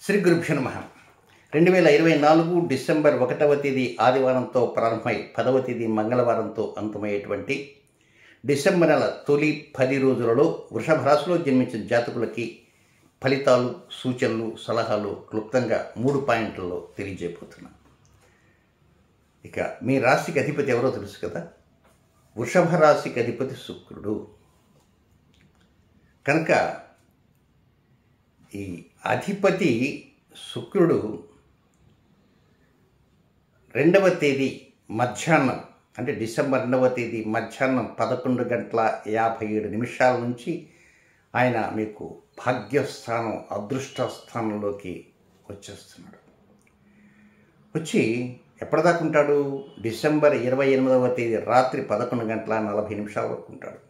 శ్రీ గురుభ్యో నమః. 2024 డిసెంబర్ 1వ తేదీ ఆదివారంతో ప్రారంభమై 10వ తేదీ మంగళవారంతో అంతమయ్యేటువంటి డిసెంబర్ నెల తొలి 10 రోజులలో వృషభ రాశిలో జన్మించిన జాతకులకి ఫలితాలు, సూచనలు, సలహాలు క్లుప్తంగా 3 పాయింట్లలో తెలియజేయబోతున్నాను. ఇక మీ రాశికి అధిపతి ఎవరో తెలుసు కదా, వృషభ రాశికి అధిపతి శుక్రుడు. కనుక ఈ అధిపతి శుక్రుడు 2వ తేదీ మధ్యాహ్నం, అంటే డిసెంబర్ 2వ తేదీ మధ్యాహ్నం 11:57 నుంచి ఆయన మీకు భాగ్యస్థానం, అదృష్ట స్థానంలోకి వచ్చేస్తున్నాడు. వచ్చి ఎప్పటిదాకా ఉంటాడు? డిసెంబర్ 28వ తేదీ రాత్రి 11:40 వరకు ఉంటాడు.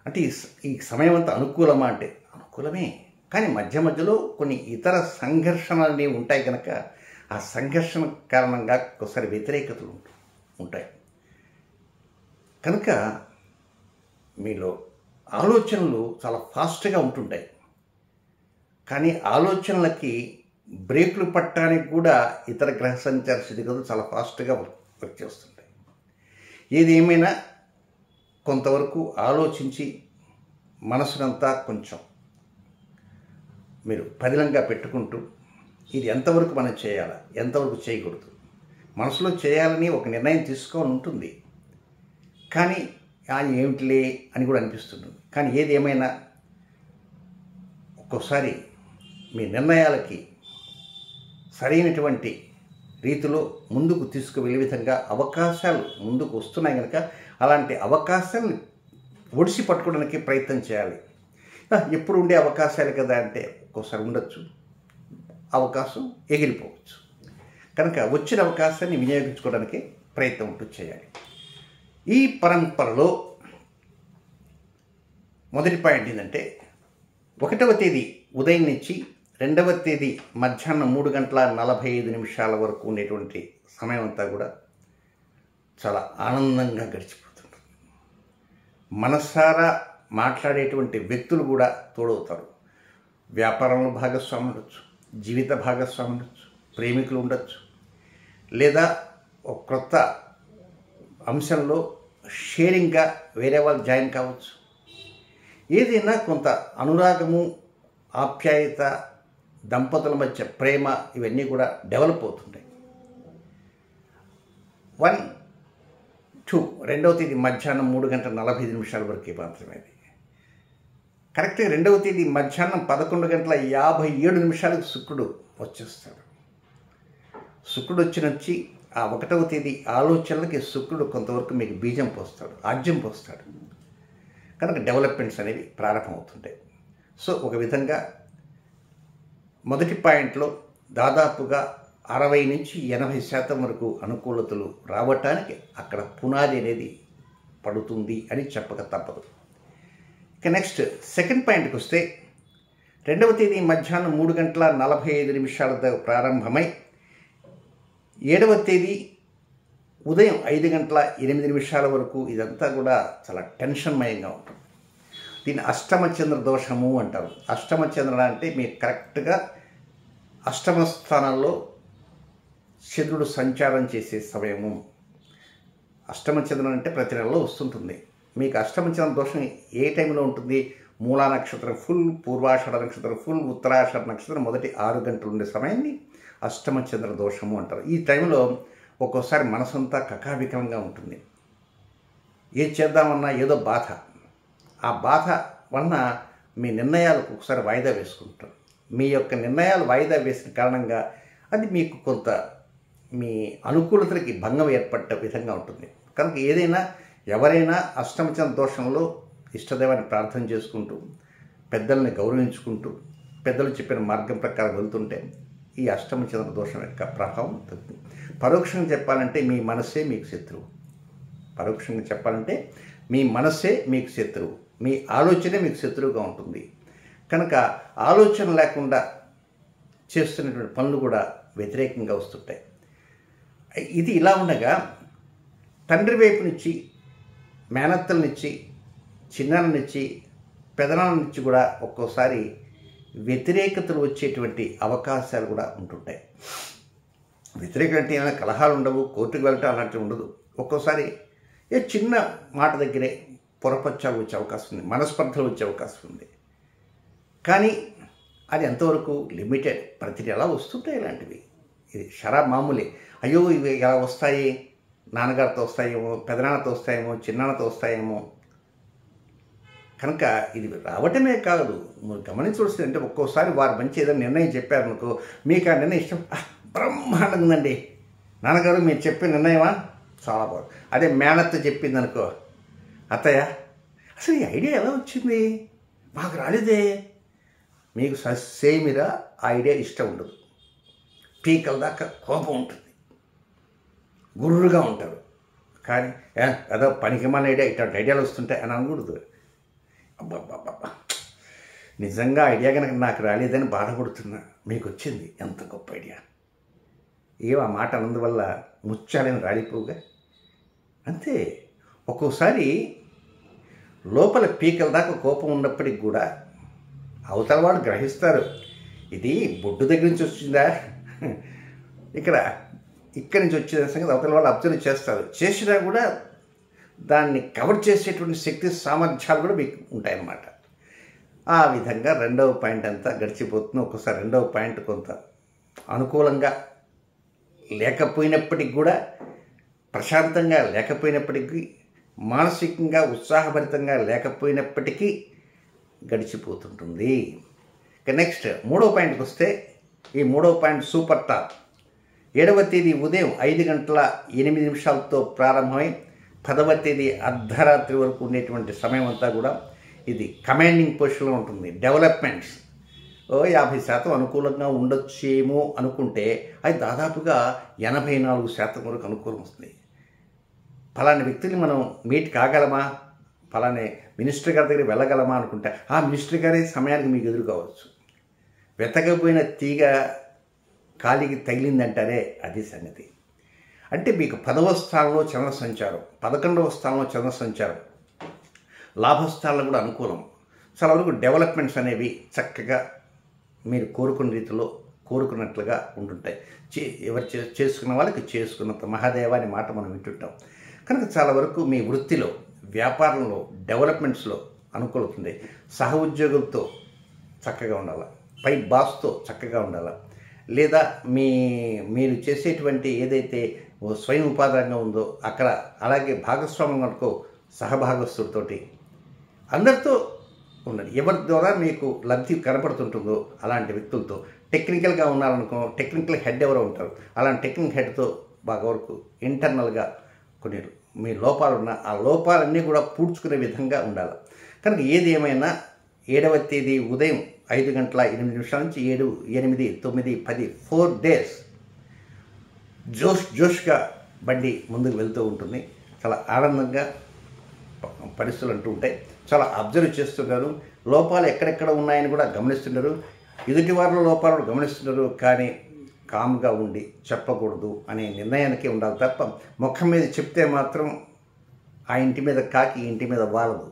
అంటే ఈ సమయం అంతా అనుకూలమా అంటే అనుకూలమే, కానీ మధ్య మధ్యలో కొన్ని ఇతర సంఘర్షణలు ఉంటాయి. కనుక ఆ సంఘర్షణ కారణంగా ఒకసారి వ్యతిరేకతలు ఉంటాయి. కనుక మీలో ఆలోచనలు చాలా ఫాస్ట్గా ఉంటుంటాయి, కానీ ఆలోచనలకి బ్రేకులు పట్టడానికి కూడా ఇతర గ్రహ సంచార స్థితిగతులు చాలా ఫాస్ట్గా వర్క్ చేస్తుంటాయి. ఏది ఏమైనా కొంతవరకు ఆలోచించి మనసునంతా కొంచెం మీరు పదిలంగా పెట్టుకుంటూ ఇది ఎంతవరకు మనం చేయాలా, ఎంతవరకు చేయకూడదు, మనసులో చేయాలని ఒక నిర్ణయం తీసుకోవాలని ఉంటుంది, కానీ ఏమిటిలే అని కూడా అనిపిస్తుంటుంది. కానీ ఏది ఏమైనా ఒక్కోసారి మీ నిర్ణయాలకి సరైనటువంటి రీతిలో ముందుకు తీసుకువెళ్ళే విధంగా అవకాశాలు ముందుకు వస్తున్నాయి. కనుక అలాంటి అవకాశాలను ఒడిసి పట్టుకోవడానికి ప్రయత్నం చేయాలి. ఎప్పుడు ఉండే అవకాశాలు కదా అంటే ఒక్కోసారి ఉండొచ్చు, అవకాశం ఎగిరిపోవచ్చు. కనుక వచ్చిన అవకాశాన్ని వినియోగించుకోవడానికి ప్రయత్నం ఉంటూ చేయాలి. ఈ పరంపరలో మొదటి పాయింట్ ఏంటంటే 1వ తేదీ ఉదయం నుంచి 2వ తేదీ మధ్యాహ్నం 3:45 వరకు ఉండేటువంటి సమయం అంతా కూడా చాలా ఆనందంగా గడిచిపోతుంది. మనసారా మాట్లాడేటువంటి వ్యక్తులు కూడా తోడవుతారు. వ్యాపారంలో భాగస్వామి ఉండొచ్చు, జీవిత భాగస్వామి ఉండొచ్చు, ప్రేమికులు ఉండొచ్చు, లేదా ఒక క్రొత్త అంశంలో షేరింగ్గా వేరే వాళ్ళు జాయిన్ కావచ్చు. ఏదైనా కొంత అనురాగము, ఆప్యాయత, దంపతుల మధ్య ప్రేమ ఇవన్నీ కూడా డెవలప్ అవుతుంటాయి. 2వ తేదీ మధ్యాహ్నం 3:45 వరకు మాత్రమే. కరెక్ట్గా 2వ తేదీ మధ్యాహ్నం 11:57 శుక్రుడు వచ్చేస్తాడు. శుక్రుడు వచ్చి ఆ 1వ తేదీ ఆలోచనలకి శుక్రుడు కొంతవరకు మీకు బీజం పోస్తాడు, ఆజ్యం పోస్తాడు. కనుక డెవలప్మెంట్స్ అనేవి ప్రారంభమవుతుంటాయి. సో ఒక విధంగా మొదటి పాయింట్లో దాదాపుగా 60-80% వరకు అనుకూలతలు రావటానికి అక్కడ పునాది అనేది పడుతుంది అని చెప్పక తప్పదు. ఇక నెక్స్ట్ సెకండ్ పాయింట్కి వస్తే 2వ తేదీ మధ్యాహ్నం 3:45 ప్రారంభమై 7వ తేదీ ఉదయం 5:08 వరకు ఇదంతా కూడా చాలా టెన్షన్మయంగా ఉంటుంది. దీన్ని అష్టమ చంద్ర దోషము అంటారు. అష్టమ చంద్ర అంటే మీకు కరెక్ట్గా అష్టమ స్థానంలో చంద్రుడు సంచారం చేసే సమయము. అష్టమ చంద్రం అంటే ప్రతి నెలలో వస్తుంటుంది. మీకు అష్టమ చంద్ర దోషం ఏ టైంలో ఉంటుంది? మూలా నక్షత్రం ఫుల్, పూర్వాషాఢ నక్షత్రం ఫుల్, ఉత్తరాషాఢ నక్షత్రం మొదటి 6 గంటలు ఉండే సమయాన్ని అష్టమ చంద్ర దోషము అంటారు. ఈ టైంలో ఒక్కోసారి మనసంతా కకావికలంగా ఉంటుంది. ఏం చేద్దామన్నా ఏదో బాధ. ఆ బాధ వలన మీ నిర్ణయాలకు ఒకసారి వాయిదా వేసుకుంటారు. మీ యొక్క నిర్ణయాలు వాయిదా వేసిన కారణంగా అది మీకు కొంత మీ అనుకూలతలకి భంగం ఏర్పడ్డ విధంగా ఉంటుంది. కనుక ఏదైనా ఎవరైనా అష్టమచంద్ర దోషంలో ఇష్టదైవాన్ని ప్రార్థన చేసుకుంటూ, పెద్దల్ని గౌరవించుకుంటూ, పెద్దలు చెప్పిన మార్గం ప్రకారం వెళ్తుంటే ఈ అష్టమచంద్ర దోషం యొక్క ప్రభావం తగ్గుతుంది. పరోక్షంగా చెప్పాలంటే మీ మనసే మీకు శత్రువు. పరోక్షంగా చెప్పాలంటే మీ మనసే మీకు శత్రువు, మీ ఆలోచనే మీకు శత్రువుగా ఉంటుంది. కనుక ఆలోచన లేకుండా చేస్తున్నటువంటి పనులు కూడా వ్యతిరేకంగా వస్తుంటాయి. ఇది ఇలా ఉండగా తండ్రి వైపు నుంచి, మేనత్తల నుంచి, చిన్నాన్న నుంచి, పెదనాన్న నుంచి కూడా ఒక్కోసారి వ్యతిరేకతలు వచ్చేటువంటి అవకాశాలు కూడా ఉంటుంటాయి. వ్యతిరేకత అంటే ఏమైనా కలహాలు ఉండవు, కోర్టుకు వెళ్ళటం అలాంటివి ఉండదు. ఒక్కోసారి ఏ చిన్న మాట దగ్గరే పొరపచ్చాలు వచ్చే అవకాశం ఉంది, మనస్పర్ధలు వచ్చే అవకాశం ఉంది. కానీ అది ఎంతవరకు లిమిటెడ్. ప్రతి నెలా వస్తుంటాయి ఇలాంటివి. ఇది షరాబ్ మామూలే. అయ్యో ఇవి ఎలా వస్తాయి, నాన్నగారితో వస్తాయేమో, పెదనాన్నతో వస్తాయేమో, చిన్నాన్నతో వస్తాయేమో. కనుక ఇది రావటమే కాదు, మీరు గమనించవలసింది అంటే ఒక్కోసారి వారు మంచి ఏదైనా నిర్ణయం చెప్పారనుకో, మీకు ఆ నిర్ణయం ఇష్టం, బ్రహ్మాండంగా ఉందండి నాన్నగారు మీరు చెప్పే నిర్ణయమా చాలా బాగుంది. అదే మేనత్త చెప్పింది అనుకో, అత్తయ్య అసలు ఈ ఐడియా ఎలా వచ్చింది, మాకు రాలేదే. మీకు సేమిరా ఆ ఐడియా ఇష్టం ఉండదు, పీకల దాకా కోపం ఉంటుంది, గుర్రుగా ఉంటారు. కానీ ఏదో పనికిమాల ఐడియా ఇట్లాంటి ఐడియాలు వస్తుంటాయి అని అనకూడదు. అబ్బాబ్బాబ్బా నిజంగా ఐడియా కనుక నాకు రాలేదని బాధపడుతున్నా, మీకు వచ్చింది ఎంత గొప్ప ఐడియా. ఆ మాట అన్నందువల్ల ముత్యాలని రాలిపోగా అంతే. ఒక్కోసారి లోపల పీకల దాకా కోపం ఉన్నప్పటికి కూడా అవతల వాళ్ళు గ్రహిస్తారు, ఇది బొడ్డు దగ్గర నుంచి వచ్చిందా, ఇక్కడి నుంచి వచ్చే సంగతి అవతల వాళ్ళు అబ్జర్వ్ చేస్తారు. చేసినా కూడా దాన్ని కవర్ చేసేటువంటి శక్తి సామర్థ్యాలు కూడా మీకు ఉంటాయన్నమాట. ఆ విధంగా రెండవ పాయింట్ అంతా గడిచిపోతుంది. ఒక్కోసారి రెండవ పాయింట్ కొంత అనుకూలంగా లేకపోయినప్పటికి కూడా, ప్రశాంతంగా లేకపోయినప్పటికీ, మానసికంగా ఉత్సాహభరితంగా లేకపోయినప్పటికీ గడిచిపోతుంటుంది. ఇక నెక్స్ట్ మూడవ పాయింట్కి వస్తే, ఈ మూడవ పాయింట్ సూపర్ టాప్. 7వ తేదీ ఉదయం 5:08 ప్రారంభమై 10వ తేదీ అర్ధరాత్రి వరకు ఉండేటువంటి సమయం అంతా కూడా ఇది కమాండింగ్ పొజిషన్లో ఉంటుంది. డెవలప్మెంట్స్ 50% అనుకూలంగా ఉండొచ్చేమో అనుకుంటే అది దాదాపుగా 84% వరకు అనుకూలం వస్తుంది. ఫలాని వ్యక్తిని మనం మీట్ కాగలమా, ఫలానే మినిస్టర్ గారి దగ్గర వెళ్ళగలమా అనుకుంటే ఆ మినిస్టర్ గారే సమయానికి మీకు ఎదురు కావచ్చు. వెతకపోయిన తీగ కాలికి తగిలిందంటారే అది సంగతి. అంటే మీకు 10వ స్థానంలో చంద్ర సంచారం, 11వ స్థానంలో చంద్ర సంచారం, లాభస్థానాలు కూడా అనుకూలం. చాలా వరకు డెవలప్మెంట్స్ అనేవి చక్కగా మీరు కోరుకున్న రీతిలో కోరుకున్నట్లుగా ఉంటుంటాయి. ఎవరు చేసుకున్న వాళ్ళకి చేసుకున్నంత మహాదేవ అనే మాట మనం వింటుంటాం. కనుక చాలా వరకు మీ వృత్తిలో, వ్యాపారంలో, డెవలప్మెంట్స్లో అనుకూలవుతుంది. సహ ఉద్యోగులతో చక్కగా ఉండాలి, పై బాస్తో చక్కగా ఉండాలి, లేదా మీరు చేసేటువంటి ఏదైతే స్వయం ఉపాధి రంగం ఉందో అక్కడ, అలాగే భాగస్వామ్యం అనుకో సహభాగస్తులతోటి అందరితో ఉండండి. ఎవరి ద్వారా మీకు లబ్ధి కనపడుతుంటుందో అలాంటి వ్యక్తులతో. టెక్నికల్గా ఉన్నారనుకో, టెక్నికల్ హెడ్ ఎవరో ఉంటారు, అలాంటి టెక్నికల్ హెడ్తో బాగా వరకు ఇంటర్నల్గా కొన్ని మీ లోపాలు ఉన్న ఆ లోపాలన్నీ కూడా పూడ్చుకునే విధంగా ఉండాలి. కనుక ఏది ఏమైనా 7వ తేదీ ఉదయం 5:08 నుంచి 7, 8, 9, 10 4 days జోష్గా బండి ముందుకు వెళ్తూ ఉంటుంది. చాలా ఆనందంగా పరిస్థితులు అంటూ ఉంటాయి. చాలా అబ్జర్వ్ చేస్తున్నారు, లోపాలు ఎక్కడెక్కడ ఉన్నాయని కూడా గమనిస్తున్నారు, ఎదుటి వారిలో లోపాలను గమనిస్తున్నారు. కానీ కామ్గా ఉండి చెప్పకూడదు అనే నిర్ణయానికి ఉండాలి తప్ప ముఖం మీద చెప్తే మాత్రం ఆ ఇంటి మీద కాకి ఇంటి మీద వాలదు.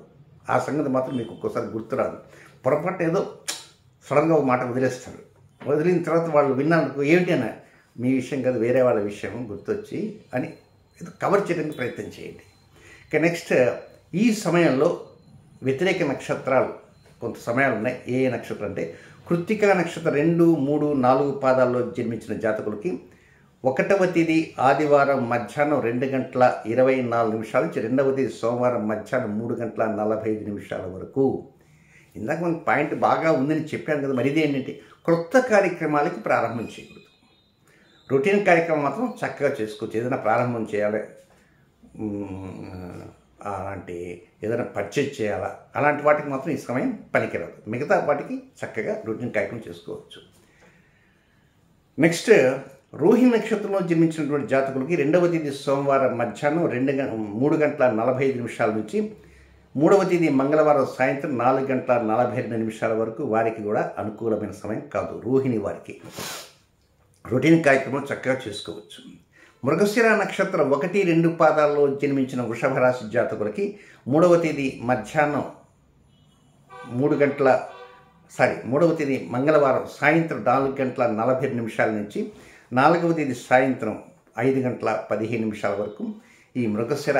ఆ సంగతి మాత్రం మీకు ఒక్కోసారి గుర్తురాదు. పొరపాటు ఏదో సడన్గా ఒక మాట వదిలేస్తారు. వదిలిన తర్వాత వాళ్ళు విన్నాను ఏమిటి అన్న, మీ విషయం కాదు వేరే వాళ్ళ విషయం గుర్తొచ్చి అని ఏదో కవర్ చేయడానికి ప్రయత్నం చేయండి. ఇక నెక్స్ట్ ఈ సమయంలో వ్యతిరేక నక్షత్రాలు కొంత సమయాలు ఉన్నాయి. ఏ నక్షత్రం అంటే కృత్తికా నక్షత్రం 2, 3, 4 పాదాల్లో జన్మించిన జాతకులకి 1వ తేదీ ఆదివారం మధ్యాహ్నం 2:24 నుంచి 2వ తేదీ సోమవారం మధ్యాహ్నం 3:45 వరకు. ఇందాక మన పాయింట్ బాగా ఉందని చెప్పాను కదా, మరి ఇది ఏంటంటే క్రొత్త కార్యక్రమాలకి ప్రారంభం చేయకూడదు. రొటీన్ కార్యక్రమం మాత్రం చక్కగా చేసుకోవచ్చు. ఏదైనా ప్రారంభం చేయాలి, అలాంటి ఏదైనా పర్చేజ్ చేయాలా, అలాంటి వాటికి మాత్రం ఈ సమయం పనికిరాదు. మిగతా వాటికి చక్కగా రొటీన్ కార్యక్రమం చేసుకోవచ్చు. నెక్స్ట్ రోహిణి నక్షత్రంలో జన్మించినటువంటి జాతకులకి 2వ తేదీ సోమవారం మధ్యాహ్నం 3:45 నుంచి 3వ తేదీ మంగళవారం సాయంత్రం 4:42 వరకు వారికి కూడా అనుకూలమైన సమయం కాదు. రోహిణి వారికి రొటీన్ కార్యక్రమం చక్కగా చేసుకోవచ్చు. మృగశిర నక్షత్రం 1, 2 పాదాల్లో జన్మించిన వృషభ రాశి జాతకులకి 3వ తేదీ మధ్యాహ్నం 3 గంటల మూడవ తేదీ మంగళవారం సాయంత్రం 4 గంటల 47 నిమిషాల నుంచి 4వ తేదీ సాయంత్రం 5 గంటల 15 నిమిషాల వరకు ఈ మృగశిర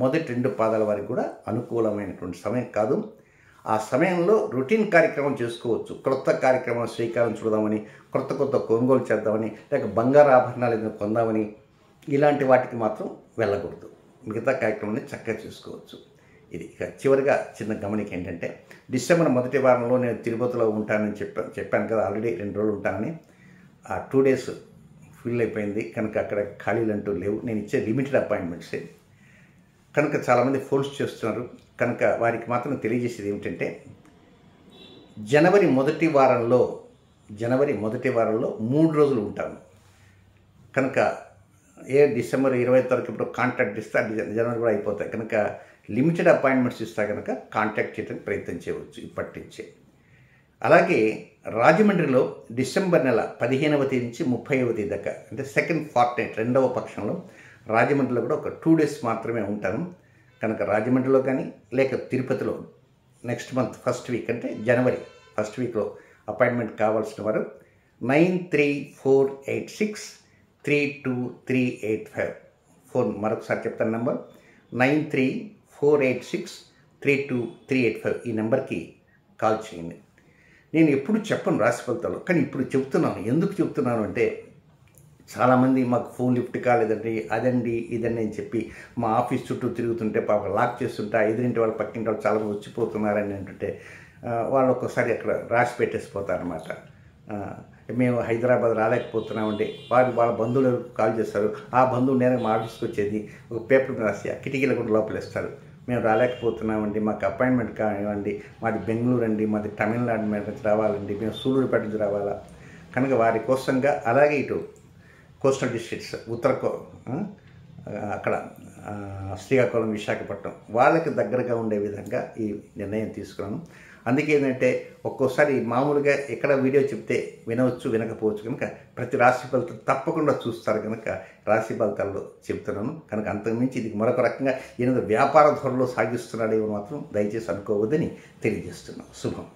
మొదటి 2 పాదాల వారికి కూడా అనుకూలమైనటువంటి సమయం కాదు. ఆ సమయంలో రొటీన్ కార్యక్రమం చేసుకోవచ్చు. క్రొత్త కార్యక్రమం శ్రీకారం చూడదామని, కొత్త కొనుగోలు చేద్దామని, లేక బంగారు ఆభరణాలు ఏదైనా కొందామని ఇలాంటి వాటికి మాత్రం వెళ్ళకూడదు. మిగతా కార్యక్రమాన్ని చక్కగా చేసుకోవచ్చు. ఇది ఇక చివరిగా చిన్న గమనిక ఏంటంటే, డిసెంబర్ మొదటి వారంలో నేను తిరుపతిలో ఉంటానని చెప్పాను కదా, ఆల్రెడీ 2 రోజులు ఉంటానని. ఆ 2 డేస్ ఫిల్ అయిపోయింది కనుక అక్కడ ఖాళీలు అంటూ లేవు. నేను ఇచ్చే లిమిటెడ్ అపాయింట్మెంట్సే కనుక చాలామంది ఫోర్స్ చేస్తున్నారు. కనుక వారికి మాత్రం తెలియజేసేది ఏమిటంటే, జనవరి మొదటి వారంలో 3 రోజులు ఉంటాను కనుక డిసెంబర్ 20 తారీఖు ఇప్పుడు కాంటాక్ట్ ఇస్తే జనవరి కూడా అయిపోతాయి కనుక లిమిటెడ్ అపాయింట్మెంట్స్ ఇస్తా కనుక కాంటాక్ట్ చేయడానికి ప్రయత్నం చేయవచ్చు ఇప్పటి నుంచే. అలాగే రాజమండ్రిలో డిసెంబర్ నెల 15వ తేదీ నుంచి 30వ తేదీ దాకా అంటే సెకండ్ ఫార్ట్నైట్ 2వ పక్షంలో రాజమండ్రిలో కూడా ఒక 2 డేస్ మాత్రమే ఉంటాను కనుక రాజమండ్రిలో కానీ లేక తిరుపతిలో నెక్స్ట్ మంత్ ఫస్ట్ వీక్ అంటే జనవరి ఫస్ట్ వీక్లో అపాయింట్మెంట్ కావాల్సిన వారు 9348632385 ఫోన్ మరొకసారి చెప్తాను నెంబర్ 9348632385 ఈ నెంబర్కి కాల్ చేయండి. నేను ఎప్పుడు చెప్పను రాశి ఫలితాలు, కానీ ఇప్పుడు చెప్తున్నాను. ఎందుకు చెప్తున్నాను అంటే, చాలామంది మాకు ఫోన్ లిఫ్ట్ కాలేదండి, అదండి ఇదండి అని చెప్పి మా ఆఫీస్ చుట్టూ తిరుగుతుంటే పాప లాక్ చేస్తుంటే ఎదురింటి వాళ్ళు పక్కింటి వాళ్ళు చాలామంది వచ్చిపోతున్నారని అంటుంటే వాళ్ళు ఒక్కసారి అక్కడ రాసి పెట్టేసిపోతారనమాట. మేము హైదరాబాద్ రాలేకపోతున్నామండి. వాళ్ళ బంధువులు కాల్ చేస్తారు. ఆ బంధువు నేరుగా మా ఆఫీస్కి వచ్చేది ఒక పేపర్ రాసి ఆ కిటికీలు కూడా లోపలేస్తారు. మేము రాలేకపోతున్నామండి, మాకు అపాయింట్మెంట్ కానివ్వండి, మాది బెంగళూరు అండి, మాది తమిళనాడు నుంచి రావాలండి, మేము సూళ్ళూరుపేట నుంచి రావాలా కనుక వారి కోసంగా. అలాగే ఇటు కోస్టల్ డిస్ట్రిక్ట్స్ అక్కడ శ్రీకాకుళం, విశాఖపట్నం వాళ్ళకి దగ్గరగా ఉండే విధంగా ఈ నిర్ణయం తీసుకున్నాను. అందుకే ఏంటంటే ఒక్కోసారి మామూలుగా ఎక్కడ వీడియో చెప్తే వినవచ్చు, వినకపోవచ్చు కనుక ప్రతి రాశి ఫలితం తప్పకుండా చూస్తారు కనుక రాశి ఫలితాల్లో చెప్తున్నాను. కనుక అంతకుమించి ఇది మరొక రకంగా ఏదో వ్యాపార ధోరణిలో సాగిస్తున్నాడేమో మాత్రం దయచేసి అనుకోవద్దని తెలియజేస్తున్నాను. శుభం.